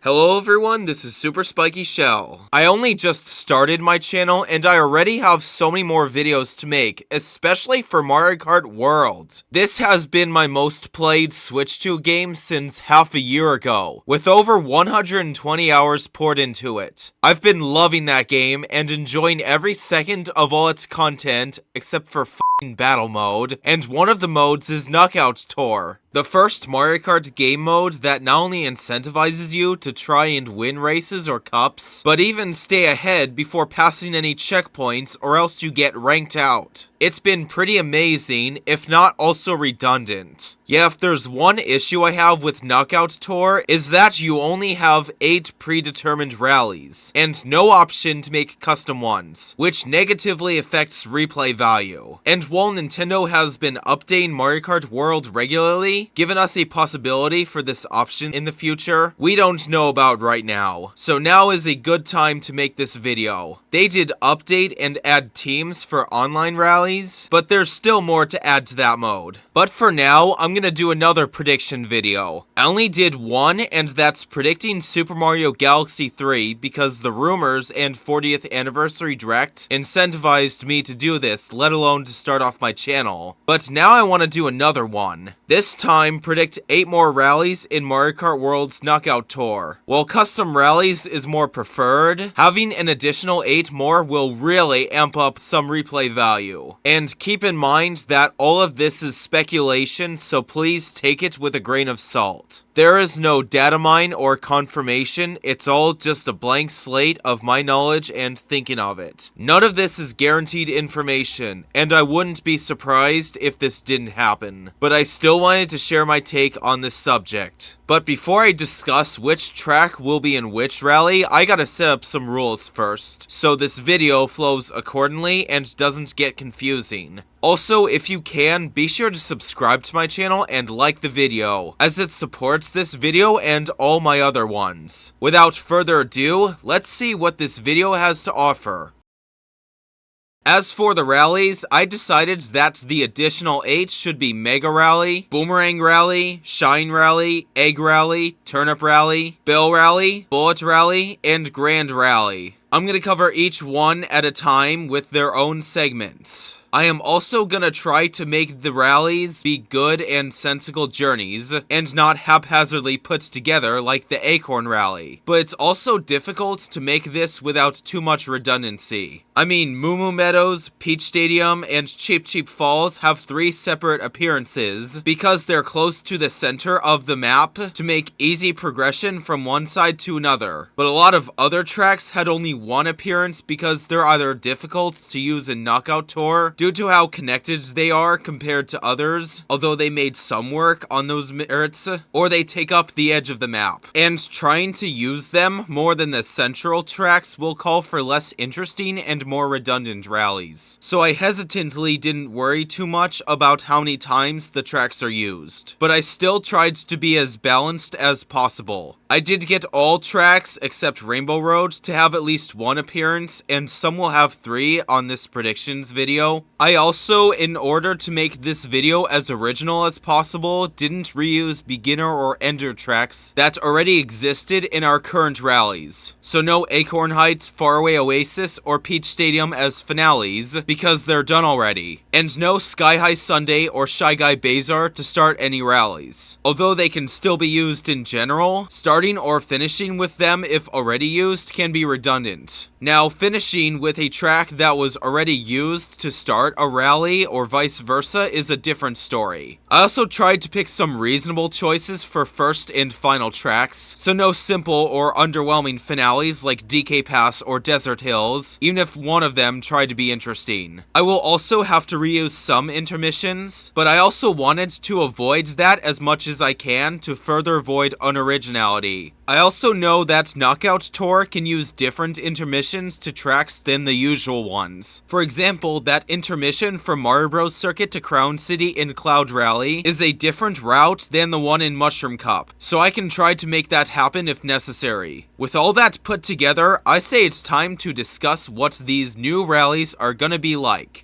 Hello everyone, this is Super Spiky Shell. I only just started my channel and I already have so many more videos to make, especially for Mario Kart World. This has been my most played Switch 2 game since half a year ago, with over 120 hours poured into it. I've been loving that game and enjoying every second of all its content, except for battle mode, and one of the modes is Knockout Tour. The first Mario Kart game mode that not only incentivizes you to try and win races or cups, but even stay ahead before passing any checkpoints or else you get ranked out. It's been pretty amazing, if not also redundant. Yeah, if there's one issue I have with Knockout Tour, is that you only have 8 predetermined rallies, and no option to make custom ones, which negatively affects replay value. And while Nintendo has been updating Mario Kart World regularly, giving us a possibility for this option in the future, we don't know about right now. So now is a good time to make this video. They did update and add teams for online rallies, but there's still more to add to that mode. But for now, I'm gonna do another prediction video. I only did one, and that's predicting Super Mario Galaxy 3 because the rumors and 40th anniversary direct incentivized me to do this, let alone to start off my channel. But now I want to do another one. This time, predict 8 more rallies in Mario Kart World's Knockout Tour. While custom rallies is more preferred, having an additional 8 more will really amp up some replay value. And keep in mind that all of this is speculation, so please take it with a grain of salt. There is no data mine or confirmation, it's all just a blank slate of my knowledge and thinking of it. None of this is guaranteed information, and I wouldn't be surprised if this didn't happen. But I still wanted to share my take on this subject. But before I discuss which track will be in which rally, I gotta set up some rules first, so this video flows accordingly and doesn't get confusing. Also, if you can, be sure to subscribe to my channel and like the video, as it supports this video and all my other ones. Without further ado, let's see what this video has to offer. As for the rallies, I decided that the additional 8 should be Mega Rally, Boomerang Rally, Shine Rally, Egg Rally, Turnip Rally, Bill Rally, Bullet Rally, and Grand Rally. I'm gonna cover each one at a time with their own segments. I am also gonna try to make the rallies be good and sensible journeys, and not haphazardly put together like the Acorn Rally. But it's also difficult to make this without too much redundancy. I mean, Moo Moo Meadows, Peach Stadium, and Cheep Cheep Falls have 3 separate appearances, because they're close to the center of the map to make easy progression from one side to another. But a lot of other tracks had only 1 appearance because they're either difficult to use in Knockout Tour, due to how connected they are compared to others, although they made some work on those merits, or they take up the edge of the map. And trying to use them more than the central tracks will call for less interesting and more redundant rallies. So I hesitantly didn't worry too much about how many times the tracks are used, but I still tried to be as balanced as possible. I did get all tracks except Rainbow Road to have at least 1 appearance, and some will have 3 on this predictions video. I also, in order to make this video as original as possible, didn't reuse beginner or ender tracks that already existed in our current rallies. So no Acorn Heights, Faraway Oasis, or Peach Stadium as finales, because they're done already. And no Sky High Sunday or Shy Guy Bazaar to start any rallies. Although they can still be used in general, starting or finishing with them if already used can be redundant. Now, finishing with a track that was already used to start a rally or vice versa is a different story. I also tried to pick some reasonable choices for first and final tracks, so no simple or underwhelming finales like DK Pass or Desert Hills, even if one of them tried to be interesting. I will also have to reuse some intermissions, but I also wanted to avoid that as much as I can to further avoid unoriginality. I also know that Knockout Tour can use different intermissions to tracks than the usual ones. For example, that intermission from Mario Bros. Circuit to Crown City in Cloud Rally is a different route than the one in Mushroom Cup, so I can try to make that happen if necessary. With all that put together, I say it's time to discuss what these new rallies are gonna be like.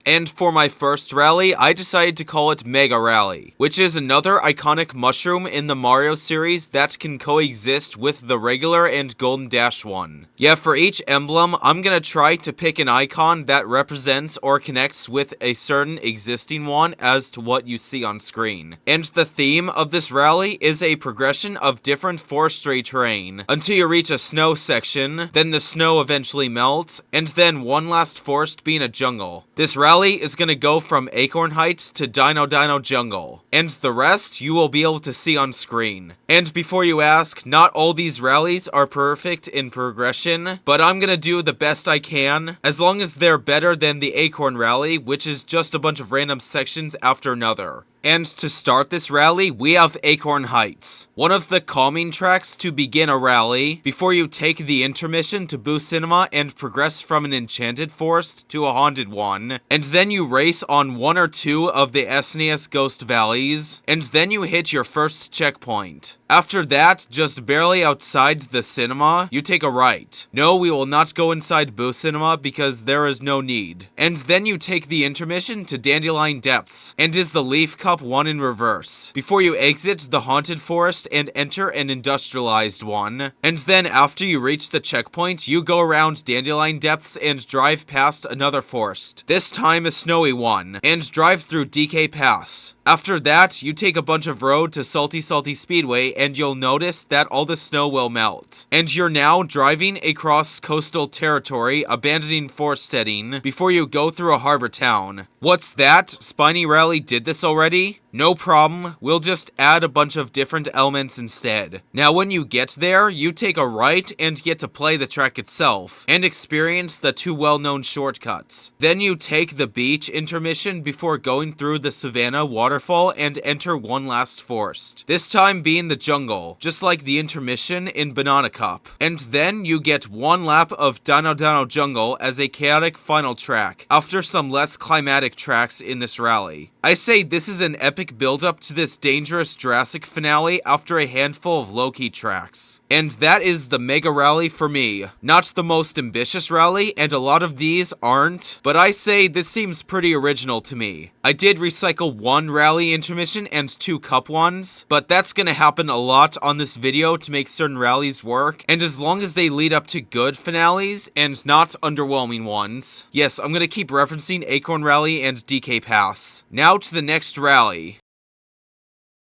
And for my first rally, I decided to call it Mega Rally, which is another iconic mushroom in the Mario series that can coexist with the regular and Golden Dash one. Yeah, for each emblem, I'm gonna try to pick an icon that represents or connects with a certain existing one as to what you see on screen. And the theme of this rally is a progression of different forestry terrain until you reach a snow section, then the snow eventually melts, and then one last forest being a jungle. This rally is gonna go from Acorn Heights to Dino Jungle, and the rest you will be able to see on screen. And before you ask, not all these rallies are perfect in progression, but I'm gonna do the best I can, as long as they're better than the Acorn Rally, which is just a bunch of random sections after another. And to start this rally, we have Acorn Heights, one of the calming tracks to begin a rally, before you take the intermission to Boo Cinema and progress from an enchanted forest to a haunted one, and then you race on one or two of the SNES Ghost Valleys, and then you hit your first checkpoint. After that, just barely outside the cinema, you take a right. No, we will not go inside Boo Cinema because there is no need. And then you take the intermission to Dandelion Depths, and is the Leaf Cup one in reverse, before you exit the haunted forest and enter an industrialized one. And then after you reach the checkpoint, you go around Dandelion Depths and drive past another forest, this time a snowy one, and drive through DK Pass. After that, you take a bunch of road to Salty Speedway and you'll notice that all the snow will melt. And you're now driving across coastal territory, abandoning forest setting, before you go through a harbor town. What's that? Spiny Rally did this already? No problem, we'll just add a bunch of different elements instead. Now when you get there, you take a right and get to play the track itself, and experience the two well-known shortcuts. Then you take the beach intermission before going through the Savannah waterfall and enter one last forest, this time being the jungle, just like the intermission in Banana Cup. And then you get one lap of Dino Jungle as a chaotic final track, after some less climatic tracks in this rally. I say this is an epic build-up to this dangerous Jurassic finale after a handful of low-key tracks. And that is the Mega Rally for me. Not the most ambitious rally, and a lot of these aren't, but I say this seems pretty original to me. I did recycle one rally intermission and two cup ones, but that's gonna happen a lot on this video to make certain rallies work, and as long as they lead up to good finales and not underwhelming ones. Yes, I'm gonna keep referencing Acorn Rally and DK Pass. Now to the next rally.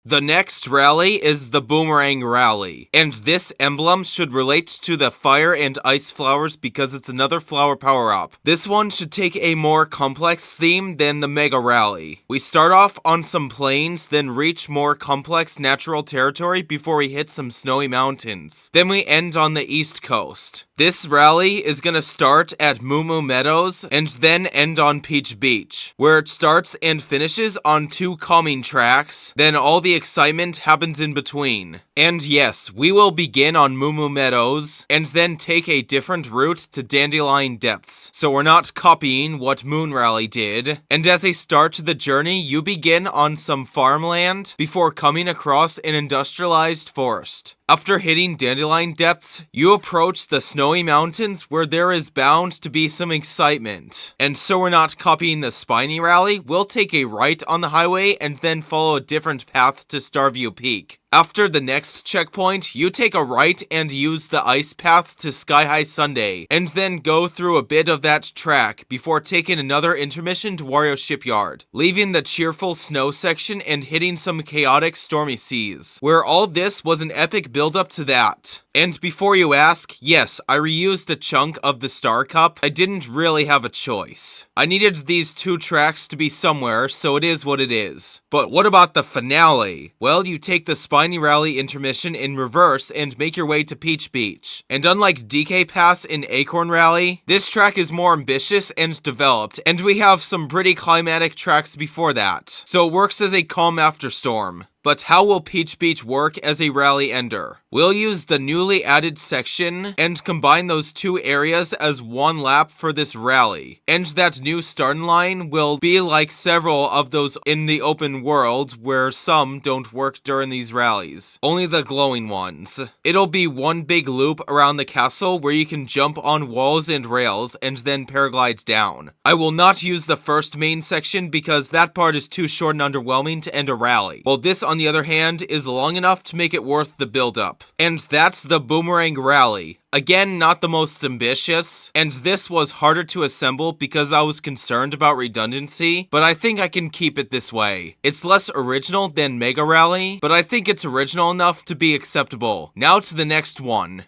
The next rally is the Boomerang Rally, and this emblem should relate to the fire and ice flowers because it's another flower power-up. This one should take a more complex theme than the Mega Rally. We start off on some plains, then reach more complex natural territory before we hit some snowy mountains. Then we end on the east coast. This rally is gonna start at Moo Meadows and then end on Peach Beach, where it starts and finishes on two calming tracks, then all the excitement happens in between. And yes, we will begin on Moo Meadows, and then take a different route to Dandelion Depths, so we're not copying what Moon Rally did. And as a start to the journey, you begin on some farmland, before coming across an industrialized forest. After hitting Dandelion Depths, you approach the snowy mountains where there is bound to be some excitement. And so we're not copying the Spiny Rally, we'll take a right on the highway and then follow a different path to Starview Peak. After the next checkpoint, you take a right and use the ice path to Sky High Sunday, and then go through a bit of that track before taking another intermission to Wario Shipyard, leaving the cheerful snow section and hitting some chaotic stormy seas, where all this was an epic build-up to that. And before you ask, yes, I reused a chunk of the Star Cup. I didn't really have a choice. I needed these two tracks to be somewhere, so it is what it is. But what about the finale? Well, you take the Spiny Rally intermission in reverse and make your way to Peach Beach. And unlike DK Pass in Acorn Rally, this track is more ambitious and developed, and we have some pretty climatic tracks before that, so it works as a calm after storm. But how will Peach Beach work as a rally ender? We'll use the newly added section and combine those two areas as one lap for this rally. And that new starting line will be like several of those in the open world where some don't work during these rallies. Only the glowing ones. It'll be one big loop around the castle where you can jump on walls and rails and then paraglide down. I will not use the first main section because that part is too short and underwhelming to end a rally. While this, on the other hand, is long enough to make it worth the build-up. And that's the Boomerang Rally. Again, not the most ambitious, and this was harder to assemble because I was concerned about redundancy, but I think I can keep it this way. It's less original than Mega Rally, but I think it's original enough to be acceptable. Now to the next one.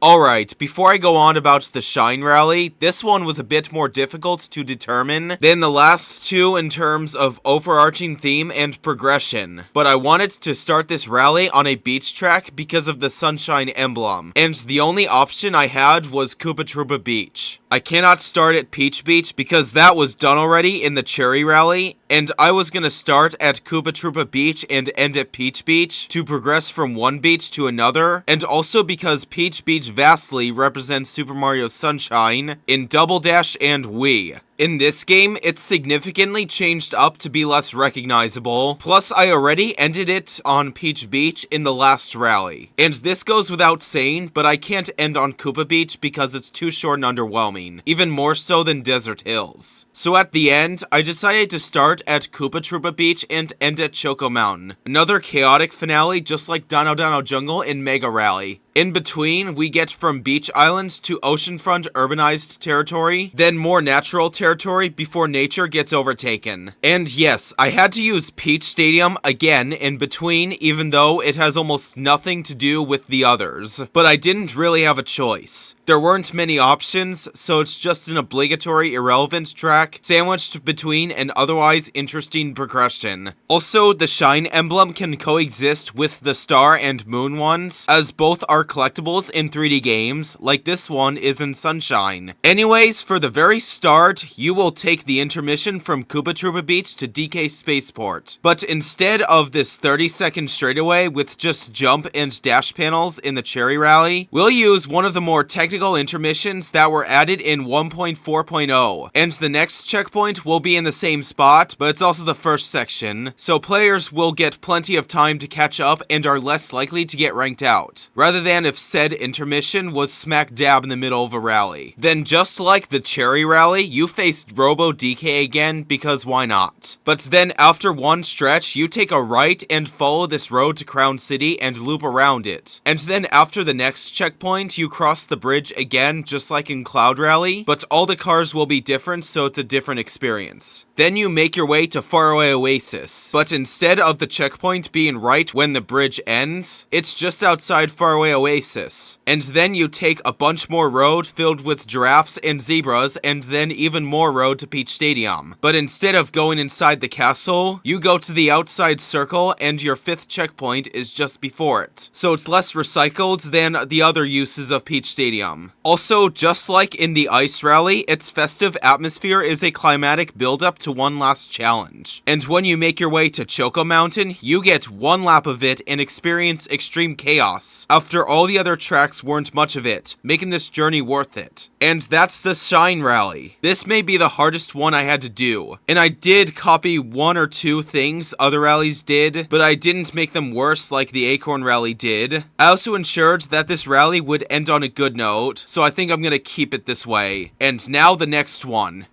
Alright, before I go on about the Shine Rally, this one was a bit more difficult to determine than the last two in terms of overarching theme and progression. But I wanted to start this rally on a beach track because of the sunshine emblem, and the only option I had was Koopa Troopa Beach. I cannot start at Peach Beach because that was done already in the Cherry Rally, and I was gonna start at Koopa Troopa Beach and end at Peach Beach to progress from one beach to another, and also because Peach Beach vastly represents Super Mario Sunshine in Double Dash and Wii. In this game, it's significantly changed up to be less recognizable, plus I already ended it on Peach Beach in the last rally. And this goes without saying, but I can't end on Koopa Beach because it's too short and underwhelming, even more so than Desert Hills. So at the end, I decided to start at Koopa Troopa Beach and end at Choco Mountain. Another chaotic finale just like Dino Dino Jungle in Mega Rally. In between, we get from beach islands to oceanfront urbanized territory, then more natural territory before nature gets overtaken. And yes, I had to use Peach Stadium again in between, even though it has almost nothing to do with the others. But I didn't really have a choice. There weren't many options, so it's just an obligatory irrelevant track sandwiched between an otherwise interesting progression. Also, the Shine emblem can coexist with the Star and Moon ones, as both are collectibles in 3D games, like this one is in Sunshine. Anyways, for the very start, you will take the intermission from Koopa Troopa Beach to DK Spaceport. But instead of this 30-second straightaway with just jump and dash panels in the Cherry Rally, we'll use one of the more technical intermissions that were added in 1.4.0. And the next checkpoint will be in the same spot, but it's also the first section, so players will get plenty of time to catch up and are less likely to get ranked out, rather than if said intermission was smack dab in the middle of a rally. Then just like the Cherry Rally, you faced Robo DK again because why not? But then after one stretch, you take a right and follow this road to Crown City and loop around it. And then after the next checkpoint, you cross the bridge again just like in Cloud Rally, but all the cars will be different so it's a different experience. Then you make your way to Faraway Oasis, but instead of the checkpoint being right when the bridge ends, it's just outside Faraway Oasis. And then you take a bunch more road filled with giraffes and zebras, and then even more road to Peach Stadium. But instead of going inside the castle, you go to the outside circle and your 5th checkpoint is just before it. So it's less recycled than the other uses of Peach Stadium. Also, just like in the Ice Rally, its festive atmosphere is a climatic build-up to one last challenge. And when you make your way to Choco Mountain, you get one lap of it and experience extreme chaos, after all the other tracks weren't much of it, making this journey worth it. And that's the Shine Rally. This may be the hardest one I had to do, and I did copy one or two things other rallies did, but I didn't make them worse like the Acorn Rally did. I also ensured that this rally would end on a good note, so I think I'm gonna keep it this way. And now the next one.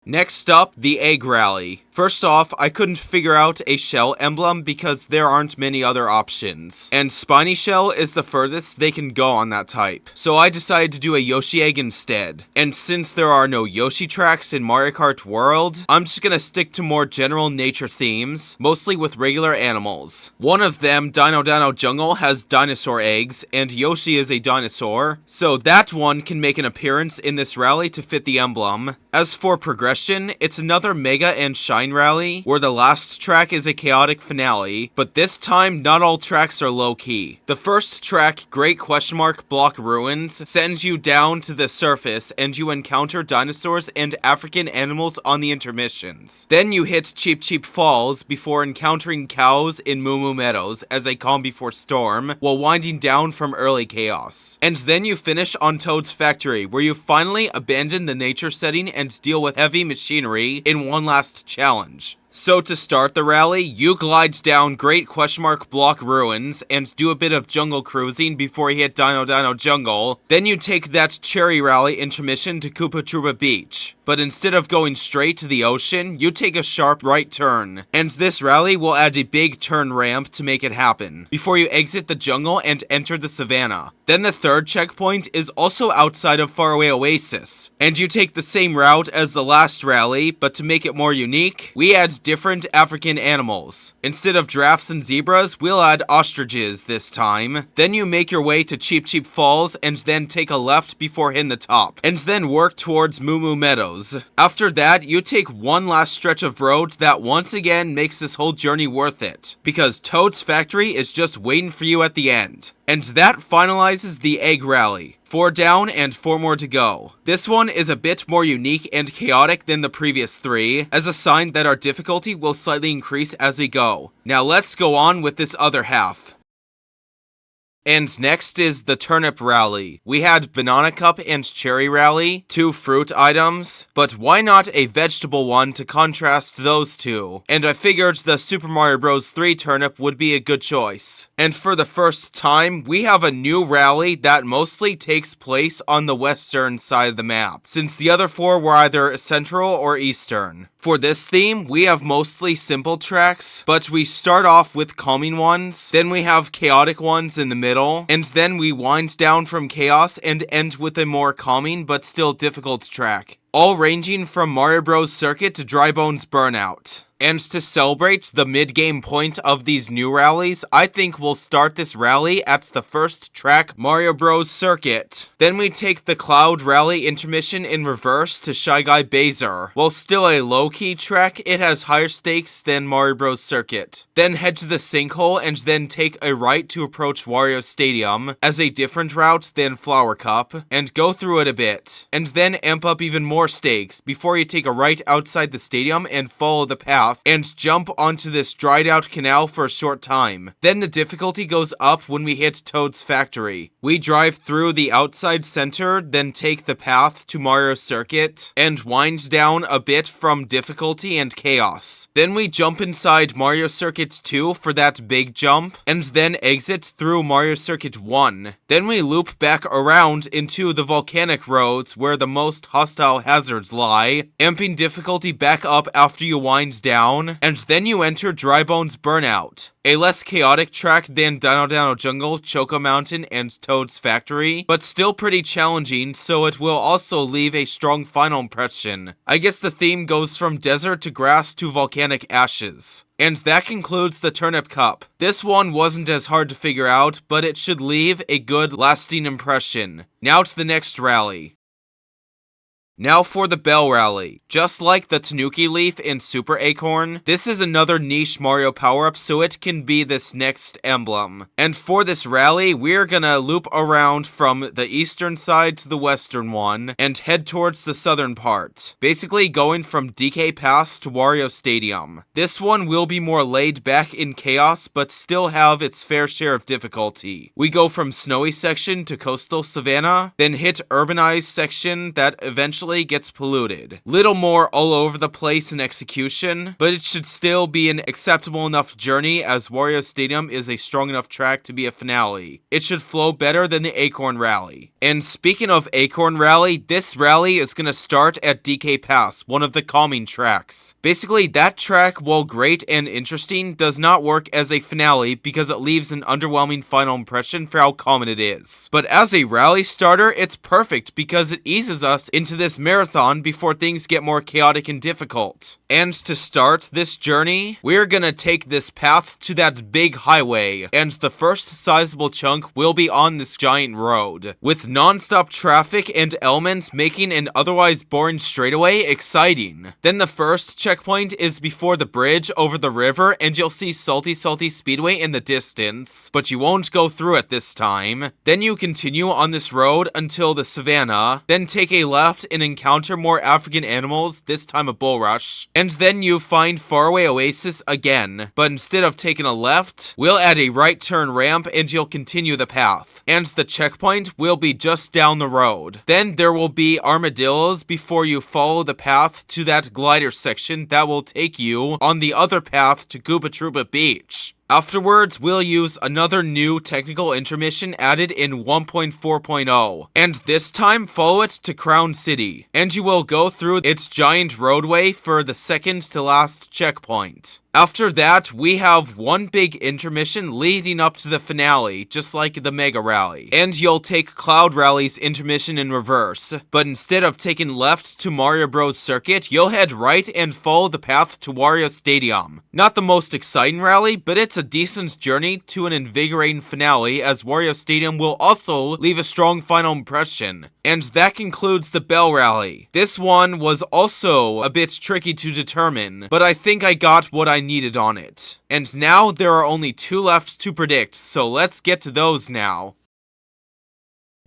Next up, the Egg Rally. First off, I couldn't figure out a shell emblem because there aren't many other options, and Spiny Shell is the furthest they can go on that type, so I decided to do a Yoshi Egg instead. And since there are no Yoshi tracks in Mario Kart World, I'm just gonna stick to more general nature themes, mostly with regular animals. One of them, Dino Dino Jungle, has dinosaur eggs, and Yoshi is a dinosaur, so that one can make an appearance in this rally to fit the emblem. As for progression, it's another Mega and Shine Shine Rally, where the last track is a chaotic finale, but this time not all tracks are low-key. The first track, Great Block Ruins, sends you down to the surface and you encounter dinosaurs and African animals on the intermissions. Then you hit Cheep Falls before encountering cows in Moo Meadows as a calm before storm, while winding down from early chaos. And then you finish on Toad's Factory, where you finally abandon the nature setting and deal with heavy machinery in one last challenge. So to start the rally, you glide down Great Block Ruins and do a bit of jungle cruising before you hit Dino Jungle. Then you take that Cherry Rally intermission to Koopa Troopa Beach. But instead of going straight to the ocean, you take a sharp right turn. And this rally will add a big turn ramp to make it happen, before you exit the jungle and enter the savannah. Then the third checkpoint is also outside of Faraway Oasis. And you take the same route as the last rally, but to make it more unique, we add different African animals. Instead of giraffes and zebras, we'll add ostriches this time. Then you make your way to Cheep Falls and then take a left before hitting the top, and then work towards Moo Meadows. After that, you take one last stretch of road that once again makes this whole journey worth it, because Toad's Factory is just waiting for you at the end. And that finalizes the Egg Rally. 4 down and 4 more to go. This one is a bit more unique and chaotic than the previous 3, as a sign that our difficulty will slightly increase as we go. Now let's go on with this other half. And next is the Turnip Rally. We had Banana Cup and Cherry Rally, 2 fruit items, but why not a vegetable one to contrast those two? And I figured the Super Mario Bros. 3 Turnip would be a good choice. And for the first time, we have a new rally that mostly takes place on the western side of the map, since the other 4 were either central or eastern. For this theme, we have mostly simple tracks, but we start off with calming ones, then we have chaotic ones in the middle, and then we wind down from chaos and end with a more calming but still difficult track, all ranging from Mario Bros. Circuit to Dry Bones Burnout. And to celebrate the mid-game point of these new rallies, I think we'll start this rally at the first track, Mario Bros. Circuit. Then we take the Cloud Rally intermission in reverse to Shy Guy Baser. While still a low-key track, it has higher stakes than Mario Bros. Circuit. Then head to the Sinkhole and then take a right to approach Wario Stadium as a different route than Flower Cup, and go through it a bit. And then amp up even more stakes before you take a right outside the stadium and follow the path and jump onto this dried out canal for a short time. Then the difficulty goes up when we hit Toad's Factory. We drive through the outside center, then take the path to Mario Circuit, and wind down a bit from difficulty and chaos. Then we jump inside Mario Circuit 2 for that big jump, and then exit through Mario Circuit 1. Then we loop back around into the volcanic roads where the most hostile hazards lie, amping difficulty back up after you wind down, and then you enter Dry Bones Burnout, a less chaotic track than Dino Jungle, Choco Mountain, and Toad's Factory, but still pretty challenging, so it will also leave a strong final impression. I guess the theme goes from desert to grass to volcanic ashes. And that concludes the Turnip Cup. This one wasn't as hard to figure out, but it should leave a good lasting impression. Now to the next rally. Now for the Bell Rally. Just like the Tanuki Leaf in Super Acorn, this is another niche Mario power-up, so it can be this next emblem. And for this rally, we're gonna loop around from the eastern side to the western one, and head towards the southern part. Basically going from DK Pass to Wario Stadium. This one will be more laid back in chaos, but still have its fair share of difficulty. We go from snowy section to coastal savanna, then hit urbanized section that eventually gets polluted. Little more all over the place in execution, but it should still be an acceptable enough journey as Wario Stadium is a strong enough track to be a finale. It should flow better than the Acorn Rally. And speaking of Acorn Rally, this rally is gonna start at DK Pass, one of the calming tracks. Basically, that track, while great and interesting, does not work as a finale because it leaves an underwhelming final impression for how common it is. But as a rally starter, it's perfect because it eases us into this marathon before things get more chaotic and difficult. And to start this journey, we're gonna take this path to that big highway, and the first sizable chunk will be on this giant road, with non-stop traffic and elements making an otherwise boring straightaway exciting. Then the first checkpoint is before the bridge over the river, and you'll see Salty Speedway in the distance, but you won't go through it this time. Then you continue on this road until the savannah, then take a left and encounter more African animals, this time a bulrush, and then you find faraway oasis again, but instead of taking a left, we'll add a right turn ramp and you'll continue the path, and the checkpoint will be just down the road. Then there will be armadillos before you follow the path to that glider section that will take you on the other path to Koopa Troopa Beach. Afterwards, we'll use another new technical intermission added in 1.4.0, and this time follow it to Crown City, and you will go through its giant roadway for the second to last checkpoint. After that, we have one big intermission leading up to the finale, just like the Mega Rally. And you'll take Cloud Rally's intermission in reverse, but instead of taking left to Mario Bros. Circuit, you'll head right and follow the path to Wario Stadium. Not the most exciting rally, but it's a decent journey to an invigorating finale, as Wario Stadium will also leave a strong final impression. And that concludes the Bell Rally. This one was also a bit tricky to determine, but I think I got what I needed on it. And now there are only 2 left to predict, so let's get to those now.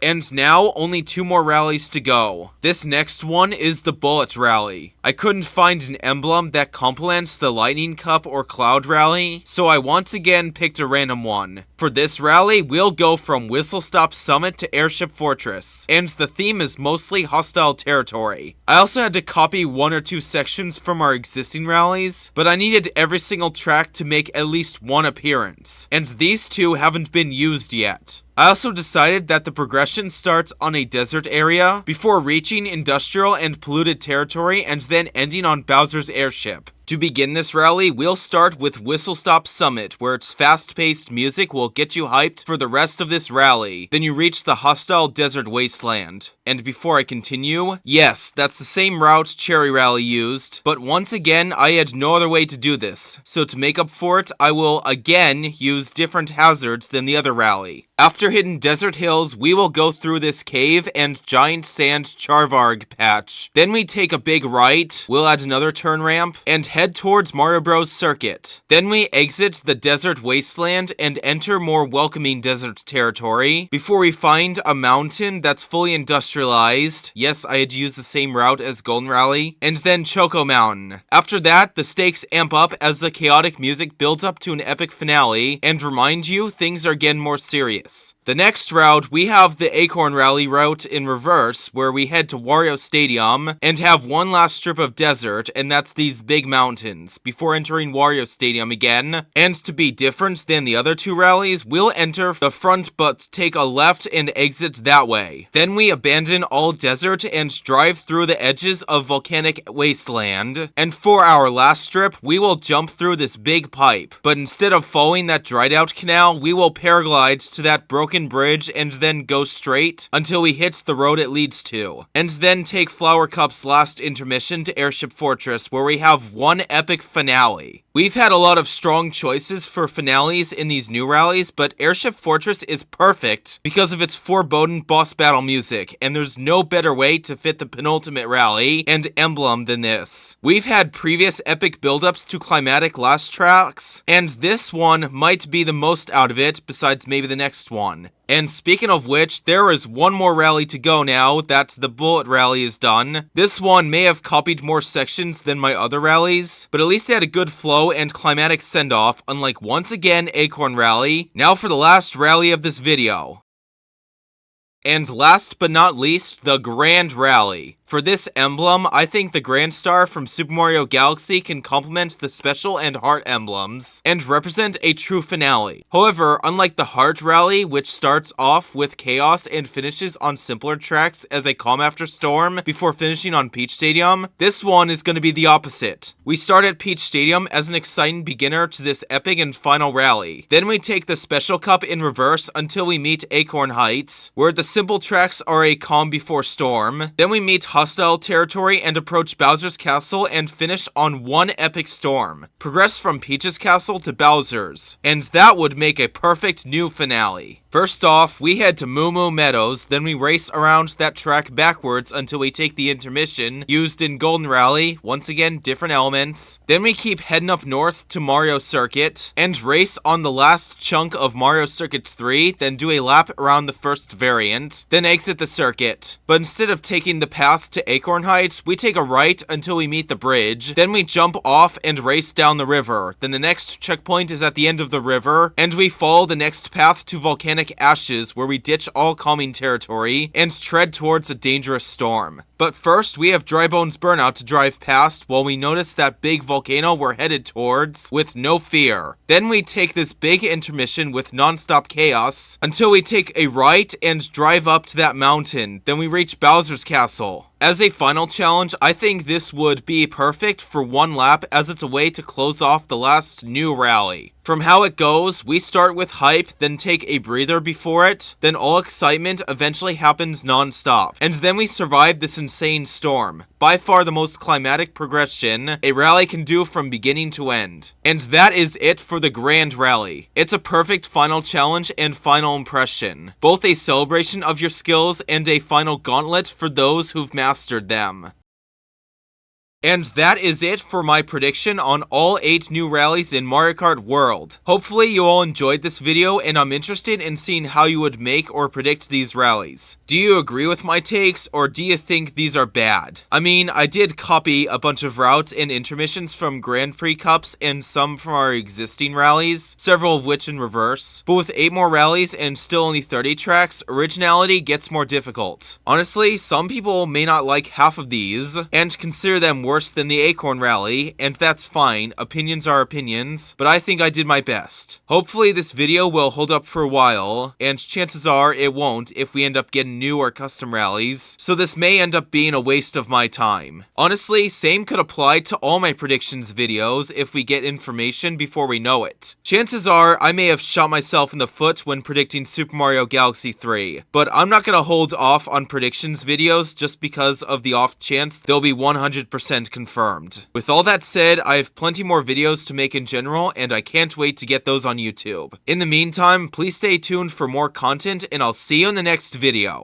And now, only 2 more rallies to go. This next one is the Bullet Rally. I couldn't find an emblem that complements the Lightning Cup or Cloud Rally, so I once again picked a random one. For this rally, we'll go from Whistle Stop Summit to Airship Fortress, and the theme is mostly hostile territory. I also had to copy 1 or 2 sections from our existing rallies, but I needed every single track to make at least 1 appearance, and these 2 haven't been used yet. I also decided that the progression starts on a desert area before reaching industrial and polluted territory and then ending on Bowser's airship. To begin this rally, we'll start with Whistle Stop Summit, where its fast-paced music will get you hyped for the rest of this rally. Then you reach the hostile desert wasteland. And before I continue, yes, that's the same route Cherry Rally used, but once again, I had no other way to do this. So to make up for it, I will again use different hazards than the other rally. After hitting desert hills, we will go through this cave and giant sand Charvarg patch. Then we take a big right, we'll add another turn ramp, and head towards Mario Bros. Circuit. Then we exit the desert wasteland and enter more welcoming desert territory, before we find a mountain that's fully industrialized. Yes, I had to use the same route as Golden Rally. And then Choco Mountain. After that, the stakes amp up as the chaotic music builds up to an epic finale, and remind you things are getting more serious. The next route, we have the Acorn Rally route in reverse, where we head to Wario Stadium and have one last strip of desert, and that's these big mountains, before entering Wario Stadium again. And to be different than the other 2 rallies, we'll enter the front but take a left and exit that way. Then we abandon all desert and drive through the edges of volcanic wasteland. And for our last strip, we will jump through this big pipe, but instead of following that dried out canal, we will paraglide to that broken bridge and then go straight until we hit the road it leads to, and then take Flower Cup's last intermission to Airship Fortress, where we have one epic finale. We've had a lot of strong choices for finales in these new rallies, but Airship Fortress is perfect because of its foreboding boss battle music, and there's no better way to fit the penultimate rally and emblem than this. We've had previous epic buildups to climatic last tracks, and this one might be the most out of it, besides maybe the next one. And speaking of which, there is one more rally to go now that the Bullet Rally is done. This one may have copied more sections than my other rallies, but at least it had a good flow and climatic send-off, unlike once again Acorn Rally. Now for the last rally of this video. And last but not least, the Grand Rally. For this emblem, I think the Grand Star from Super Mario Galaxy can complement the Special and Heart emblems, and represent a true finale. However, unlike the Heart Rally, which starts off with chaos and finishes on simpler tracks as a calm after storm, before finishing on Peach Stadium, this one is going to be the opposite. We start at Peach Stadium as an exciting beginner to this epic and final rally. Then we take the Special Cup in reverse until we meet Acorn Heights, where the simple tracks are a calm before storm. Then we meet hostile territory and approach Bowser's castle and finish on one epic storm. Progress from Peach's castle to Bowser's, and that would make a perfect new finale. First off, we head to Moo Moo Meadows, then we race around that track backwards until we take the intermission used in Golden Rally, once again different elements. Then we keep heading up north to Mario Circuit, and race on the last chunk of Mario Circuit 3, then do a lap around the first variant, then exit the circuit. But instead of taking the path to Acorn Heights, we take a right until we meet the bridge, then we jump off and race down the river. Then the next checkpoint is at the end of the river, and we follow the next path to Volcanic Ashes, where we ditch all calming territory and tread towards a dangerous storm. But first, we have Dry Bones Burnout to drive past while we notice that big volcano we're headed towards with no fear. Then we take this big intermission with nonstop chaos until we take a right and drive up to that mountain. Then we reach Bowser's castle. As a final challenge, I think this would be perfect for one lap as it's a way to close off the last new rally. From how it goes, we start with hype, then take a breather before it, then all excitement eventually happens non-stop, and then we survive this insane storm. By far the most climatic progression a rally can do from beginning to end. And that is it for the Grand Rally. It's a perfect final challenge and final impression, both a celebration of your skills and a final gauntlet for those who've mastered them. And that is it for my prediction on all 8 new rallies in Mario Kart World. Hopefully you all enjoyed this video, and I'm interested in seeing how you would make or predict these rallies. Do you agree with my takes, or do you think these are bad? I mean, I did copy a bunch of routes and intermissions from Grand Prix Cups and some from our existing rallies, several of which in reverse. But with 8 more rallies and still only 30 tracks, originality gets more difficult. Honestly, some people may not like half of these and consider them worse than the Acorn Rally, and that's fine, opinions are opinions, but I think I did my best. Hopefully this video will hold up for a while, and chances are it won't if we end up getting new or custom rallies, so this may end up being a waste of my time. Honestly, same could apply to all my predictions videos if we get information before we know it. Chances are I may have shot myself in the foot when predicting Super Mario Galaxy 3, but I'm not gonna hold off on predictions videos just because of the off chance they'll be 100% confirmed. With all that said, I have plenty more videos to make in general, and I can't wait to get those on YouTube. In the meantime, please stay tuned for more content, and I'll see you in the next video.